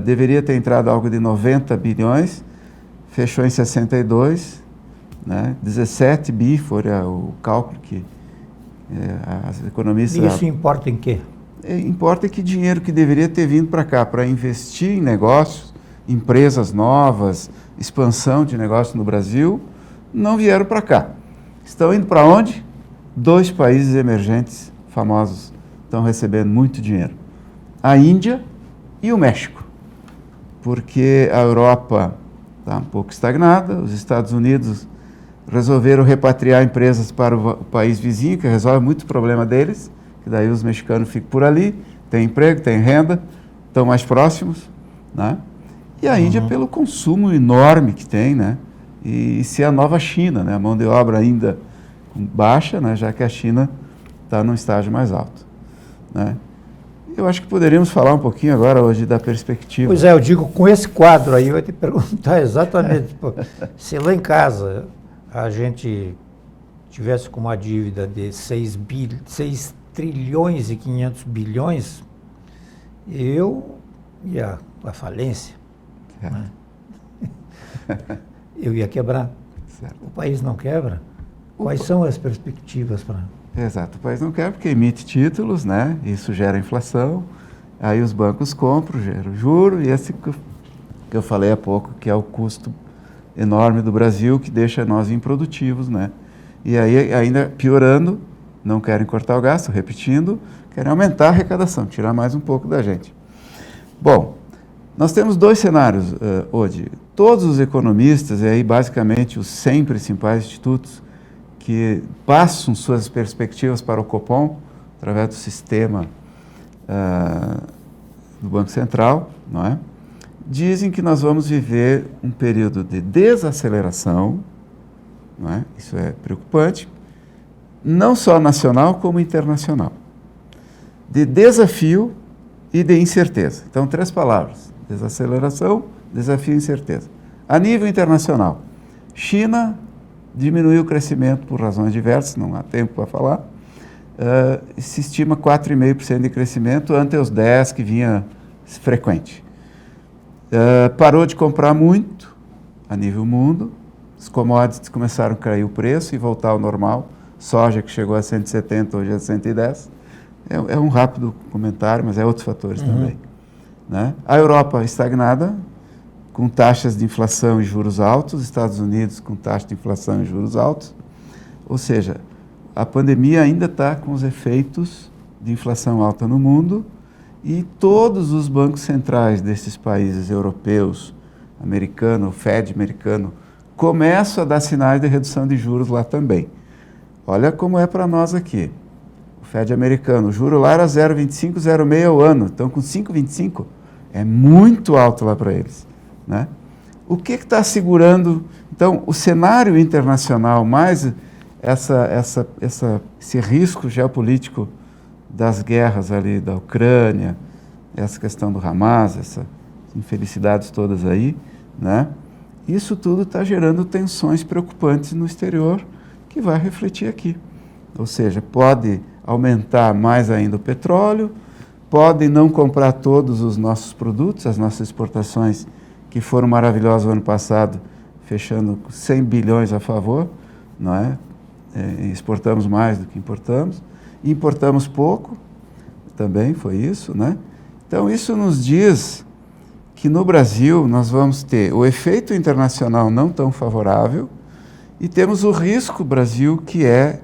deveria ter entrado algo de 90 bilhões, fechou em 62, né? 17 bi foi o cálculo que as economistas... E isso importa em quê? Importa que dinheiro que deveria ter vindo para cá para investir em negócios, empresas novas, expansão de negócios no Brasil, não vieram para cá. Estão indo para onde? 2 países emergentes famosos estão recebendo muito dinheiro: a Índia e o México, porque a Europa está um pouco estagnada, os Estados Unidos resolveram repatriar empresas para o país vizinho, que resolve muito problema deles, que daí os mexicanos ficam por ali, têm emprego, têm renda, estão mais próximos, né? E a Índia pelo consumo enorme que tem, né? E se a nova China, né? A mão de obra ainda baixa, né? Já que a China está num estágio mais alto, né? Eu acho que poderíamos falar um pouquinho agora hoje da perspectiva. Pois é, eu digo, com esse quadro aí, eu ia te perguntar exatamente, se lá em casa a gente tivesse com uma dívida de 6 trilhões e 500 bilhões, eu ia à falência, né? Eu ia quebrar. Certo. O país não quebra? Quais são as perspectivas para... Exato, o país não quer porque emite títulos, né? Isso gera inflação, aí os bancos compram, geram juro, e esse que eu falei há pouco, que é o custo enorme do Brasil, que deixa nós improdutivos, né? E aí, ainda piorando, não querem cortar o gasto, repetindo, querem aumentar a arrecadação, tirar mais um pouco da gente. Bom, nós temos 2 cenários hoje. Todos os economistas, e aí basicamente os 100 principais institutos que passam suas perspectivas para o Copom, através do sistema do Banco Central, não é? Dizem que nós vamos viver um período de desaceleração, não é? Isso é preocupante, não só nacional como internacional, de desafio e de incerteza. Então, 3 palavras: desaceleração, desafio e incerteza. A nível internacional, China diminuiu o crescimento por razões diversas, não há tempo para falar. Se estima 4,5% de crescimento ante os 10% que vinha frequente. Parou de comprar muito a nível mundo, os commodities começaram a cair o preço e voltar ao normal soja que chegou a 170, hoje é 110. É um rápido comentário, mas é outros fatores também. Né? A Europa estagnada, com taxas de inflação e juros altos, Estados Unidos com taxa de inflação e juros altos. Ou seja, a pandemia ainda está com os efeitos de inflação alta no mundo e todos os bancos centrais desses países europeus, americano, o Fed americano, começam a dar sinais de redução de juros lá também. Olha como é para nós aqui. O Fed americano, o juro lá era 0,25, 0,6 ao ano. Então, com 5,25, é muito alto lá para eles. Né? O que está segurando? Então, o cenário internacional, mais esse risco geopolítico das guerras ali da Ucrânia, essa questão do Hamas, essas infelicidades todas aí, né? Isso tudo está gerando tensões preocupantes no exterior, que vai refletir aqui. Ou seja, pode aumentar mais ainda o petróleo, pode não comprar todos os nossos produtos, as nossas exportações, que foram maravilhosas no ano passado, fechando 100 bilhões a favor, não é? Exportamos mais do que importamos, importamos pouco, também foi isso, né? Então, isso nos diz que no Brasil nós vamos ter o efeito internacional não tão favorável e temos o risco Brasil, que é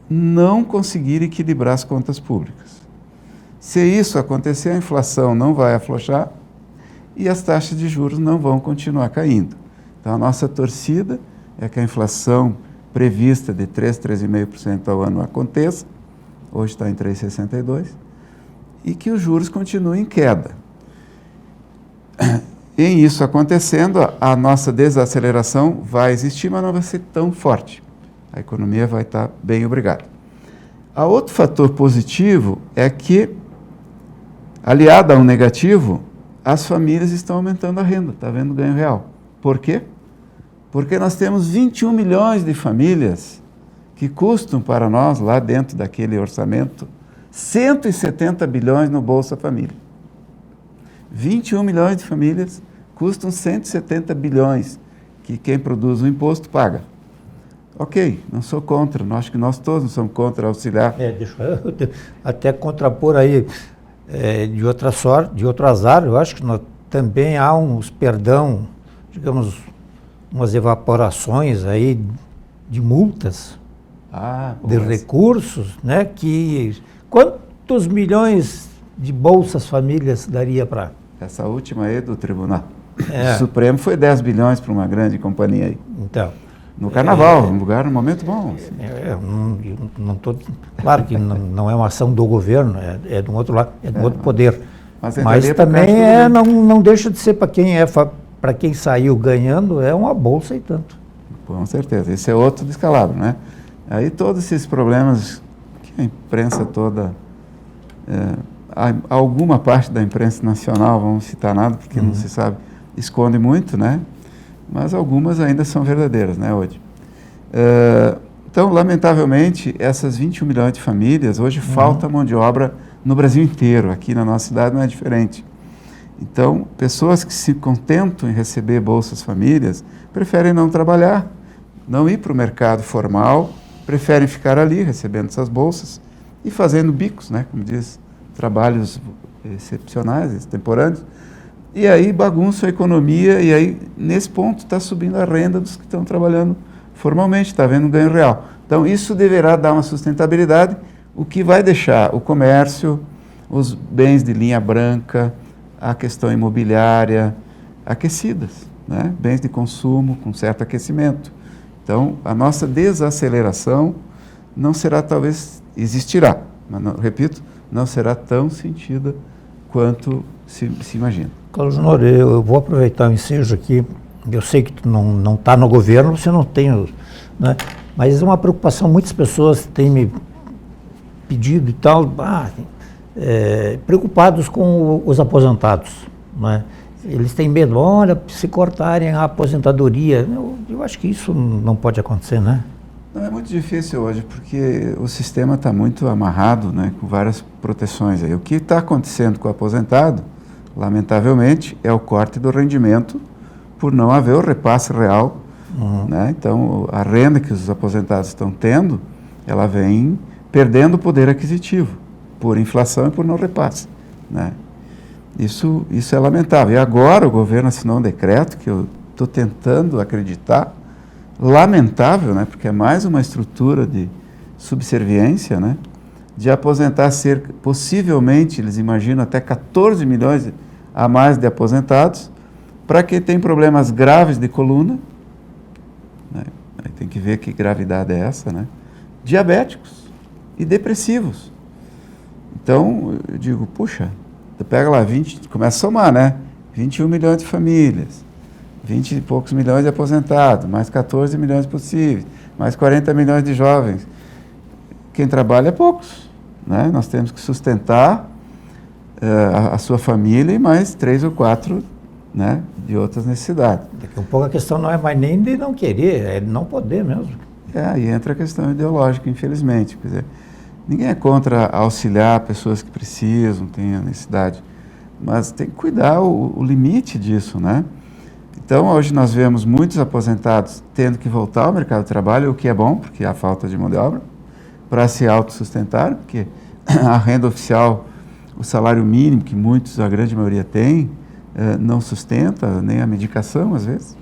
não conseguir equilibrar as contas públicas. Se isso acontecer, a inflação não vai afrouxar e as taxas de juros não vão continuar caindo. Então, a nossa torcida é que a inflação prevista de 3,5% ao ano aconteça, hoje está em 3,62%, e que os juros continuem em queda. Em isso acontecendo, a nossa desaceleração vai existir, mas não vai ser tão forte. A economia vai estar bem obrigada. A outro fator positivo é que, aliado a um negativo, as famílias estão aumentando a renda, está havendo ganho real. Por quê? Porque nós temos 21 milhões de famílias que custam para nós, lá dentro daquele orçamento, 170 bilhões no Bolsa Família. 21 milhões de famílias custam 170 bilhões, que quem produz o imposto paga. Ok, não sou contra, acho que nós todos não somos contra auxiliar. Deixa eu até contrapor aí, de outro azar, eu acho que também há uns perdão, digamos, umas evaporações aí de multas, de recursos, né, que quantos milhões de bolsas famílias daria para... Essa última aí do tribunal. O Supremo foi 10 bilhões para uma grande companhia aí. Então... No Carnaval, um momento bom. Assim. Não tô, claro que não é uma ação do governo, é de um outro lado, é de um outro poder. Mas também não deixa de ser para quem saiu ganhando, é uma bolsa e tanto. Com certeza, esse é outro descalabro, né? Aí todos esses problemas que a imprensa toda, alguma parte da imprensa nacional, vamos citar nada, porque não se sabe, esconde muito, né? Mas algumas ainda são verdadeiras, né, hoje. Então, lamentavelmente, essas 21 milhões de famílias, hoje falta mão de obra no Brasil inteiro, aqui na nossa cidade não é diferente. Então, pessoas que se contentam em receber bolsas famílias, preferem não trabalhar, não ir para o mercado formal, preferem ficar ali recebendo essas bolsas e fazendo bicos, né, como diz, trabalhos excepcionais, extemporâneos. E aí bagunça a economia e aí, nesse ponto, está subindo a renda dos que estão trabalhando formalmente, está havendo um ganho real. Então, isso deverá dar uma sustentabilidade, o que vai deixar o comércio, os bens de linha branca, a questão imobiliária aquecidas, né? Bens de consumo com certo aquecimento. Então, a nossa desaceleração não será, talvez, existirá, mas, repito, não será tão sentida quanto se imagina. Carlos Honor, eu vou aproveitar o ensejo aqui, eu sei que tu não está no governo, você não tem, né? Mas é uma preocupação, muitas pessoas têm me pedido e tal, preocupados com os aposentados, né? Eles têm medo, olha, se cortarem a aposentadoria, eu acho que isso não pode acontecer, né? Não, é muito difícil hoje, porque o sistema está muito amarrado, né, com várias proteções aí. O que está acontecendo com o aposentado, lamentavelmente, é o corte do rendimento por não haver o repasse real. Né? Então, a renda que os aposentados estão tendo ela vem perdendo poder aquisitivo por inflação e por não repasse, né? Isso é lamentável. E agora o governo assinou um decreto que eu estou tentando acreditar, lamentável, né? Porque é mais uma estrutura de subserviência, né? De aposentar possivelmente, eles imaginam, até 14 milhões a mais de aposentados, para quem tem problemas graves de coluna, né? Aí tem que ver que gravidade é essa, né? Diabéticos e depressivos. Então, eu digo, puxa, tu pega lá 20, começa a somar, né? 21 milhões de famílias, 20 e poucos milhões de aposentados, mais 14 milhões possíveis, mais 40 milhões de jovens. Quem trabalha é poucos, né? Nós temos que sustentar a sua família e mais 3 ou 4, né, de outras necessidades. Daqui a pouco a questão não é mais nem de não querer, é de não poder mesmo. Aí entra a questão ideológica, infelizmente. Quer dizer, ninguém é contra auxiliar pessoas que precisam, têm a necessidade, mas tem que cuidar o limite disso, né? Então, hoje nós vemos muitos aposentados tendo que voltar ao mercado de trabalho, o que é bom, porque há falta de mão de obra, para se autossustentar, porque a renda oficial, o salário mínimo, que muitos, a grande maioria tem, não sustenta nem a medicação, às vezes,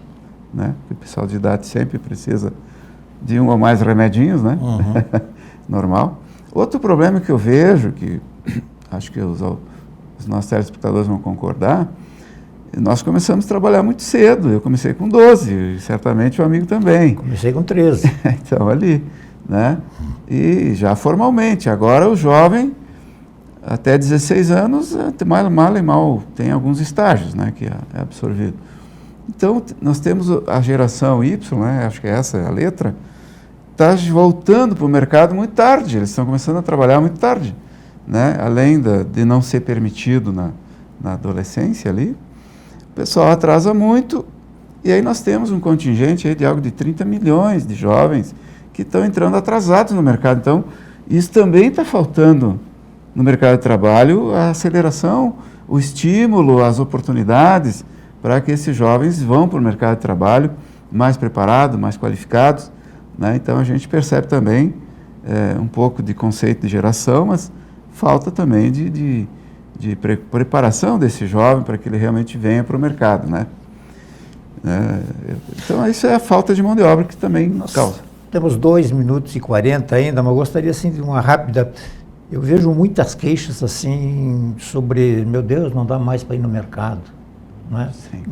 né? Porque o pessoal de idade sempre precisa de um ou mais remedinhos, né? Uhum. Normal. Outro problema que eu vejo, que acho que os nossos telespectadores vão concordar, nós começamos a trabalhar muito cedo. Eu comecei com 12, e certamente o amigo também. Comecei com 13. Então, ali, né? E já formalmente. Agora o jovem, até 16 anos, mal e mal tem alguns estágios, né, que é absorvido. Então, nós temos a geração Y, né, acho que essa é a letra, está voltando para o mercado muito tarde, eles estão começando a trabalhar muito tarde, né, além de não ser permitido na adolescência ali, o pessoal atrasa muito, e aí nós temos um contingente aí de algo de 30 milhões de jovens que estão entrando atrasados no mercado. Então, isso também está faltando no mercado de trabalho, a aceleração, o estímulo, as oportunidades para que esses jovens vão para o mercado de trabalho mais preparados, mais qualificados, né? Então a gente percebe também um pouco de conceito de geração, mas falta também de preparação desse jovem para que ele realmente venha para o mercado, né? Então isso é a falta de mão de obra que também causa. Temos 2 minutos e 40 ainda, mas eu gostaria assim de uma rápida... Eu vejo muitas queixas assim sobre, meu Deus, não dá mais para ir no mercado, não é? Sim.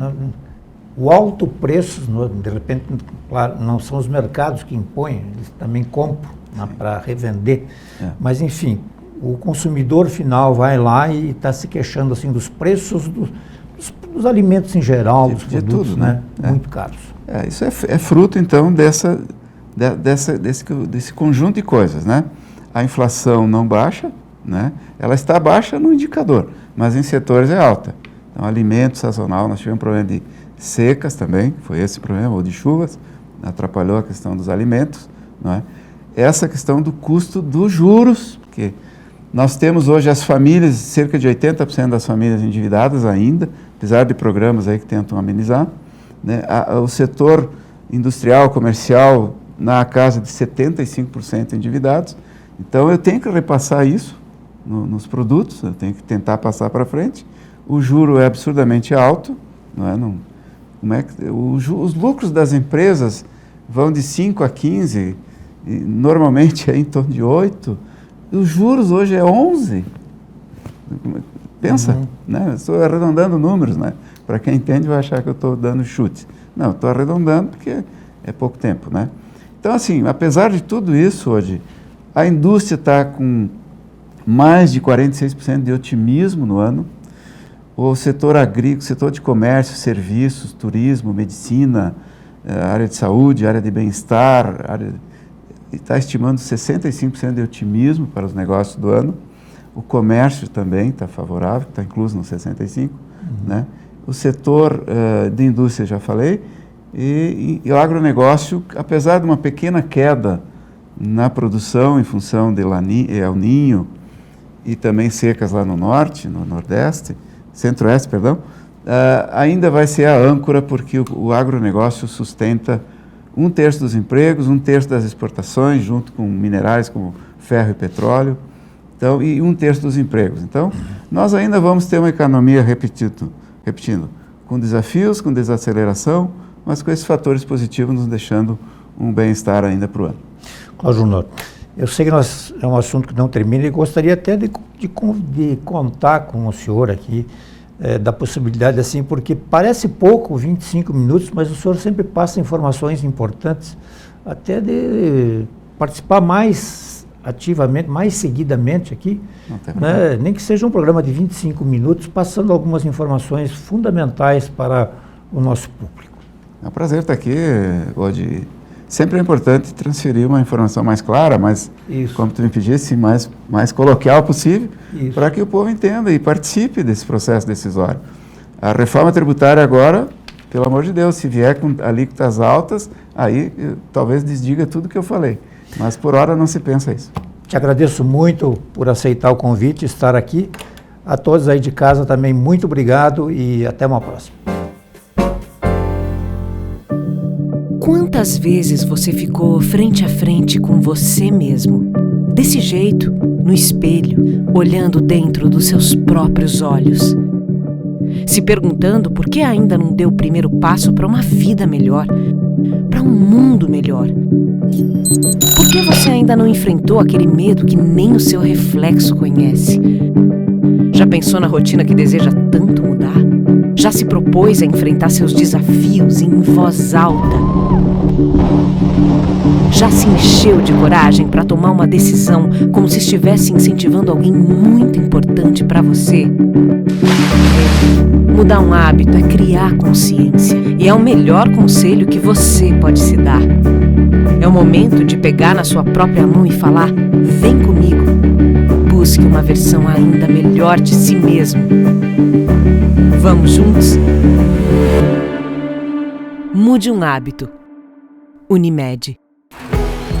O alto preço, de repente, claro, não são os mercados que impõem, eles também compram para revender, mas enfim, o consumidor final vai lá e está se queixando assim dos preços dos alimentos em geral, dos produtos, tudo, né? Muito caros. Isso é fruto então desse conjunto de coisas, né? A inflação não baixa, né? Ela está baixa no indicador, mas em setores é alta. Então, alimento sazonal, nós tivemos um problema de secas também, foi esse problema, ou de chuvas, atrapalhou a questão dos alimentos, não é? Essa questão do custo dos juros, porque nós temos hoje as famílias, cerca de 80% das famílias endividadas ainda, apesar de programas aí que tentam amenizar, né? O setor industrial, comercial, na casa de 75% endividados. Então, eu tenho que repassar isso nos produtos, eu tenho que tentar passar para frente. O juro é absurdamente alto, não é? Como é que, os lucros das empresas vão de 5 a 15, e normalmente é em torno de 8. Os juros hoje é 11. Pensa, né? Eu estou arredondando números, né? Para quem entende vai achar que eu estou dando chutes. Não, estou arredondando porque é pouco tempo, né? Então, assim, apesar de tudo isso hoje, a indústria está com mais de 46% de otimismo no ano. O setor agrícola, setor de comércio, serviços, turismo, medicina, área de saúde, área de bem-estar, está estimando 65% de otimismo para os negócios do ano. O comércio também está favorável, está incluso no 65%. Né? O setor de indústria, já falei, e o agronegócio, apesar de uma pequena queda na produção em função de El Niño e também secas lá no norte, no nordeste, centro-oeste, perdão, ainda vai ser a âncora porque o agronegócio sustenta 1/3 dos empregos, 1/3 das exportações, junto com minerais como ferro e petróleo, então, e 1/3 dos empregos. Então, nós ainda vamos ter uma economia, repetindo, com desafios, com desaceleração, mas com esses fatores positivos nos deixando um bem-estar ainda para o ano. Cláudio Junor, eu sei que é um assunto que não termina e gostaria até de contar com o senhor aqui, da possibilidade assim, porque parece pouco, 25 minutos, mas o senhor sempre passa informações importantes, até de participar mais ativamente, mais seguidamente aqui, né? Nem que seja um programa de 25 minutos, passando algumas informações fundamentais para o nosso público. É um prazer estar aqui, Odi. Sempre é importante transferir uma informação mais clara, mais, como tu me pedisse, mais coloquial possível, para que o povo entenda e participe desse processo decisório. A reforma tributária agora, pelo amor de Deus, se vier com alíquotas altas, aí talvez desdiga tudo que eu falei. Mas por hora não se pensa isso. Te agradeço muito por aceitar o convite e estar aqui. A todos aí de casa também, muito obrigado e até uma próxima. Quantas vezes você ficou frente a frente com você mesmo, desse jeito, no espelho, olhando dentro dos seus próprios olhos, se perguntando por que ainda não deu o primeiro passo para uma vida melhor, para um mundo melhor? Por que você ainda não enfrentou aquele medo que nem o seu reflexo conhece? Já pensou na rotina que deseja tanto mudar? Já se propôs a enfrentar seus desafios em voz alta? Já se encheu de coragem para tomar uma decisão como se estivesse incentivando alguém muito importante para você? Mudar um hábito é criar consciência e é o melhor conselho que você pode se dar. É o momento de pegar na sua própria mão e falar: vem comigo. Busque uma versão ainda melhor de si mesmo. Vamos juntos? Mude um hábito. Unimed.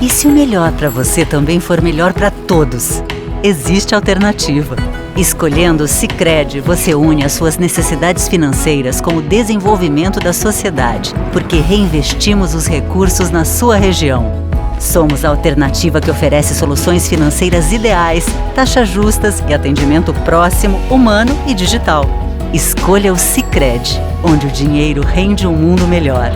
E se o melhor para você também for melhor para todos? Existe alternativa. Escolhendo o Sicredi, você une as suas necessidades financeiras com o desenvolvimento da sociedade, porque reinvestimos os recursos na sua região. Somos a alternativa que oferece soluções financeiras ideais, taxas justas e atendimento próximo, humano e digital. Escolha o Sicredi, onde o dinheiro rende um mundo melhor.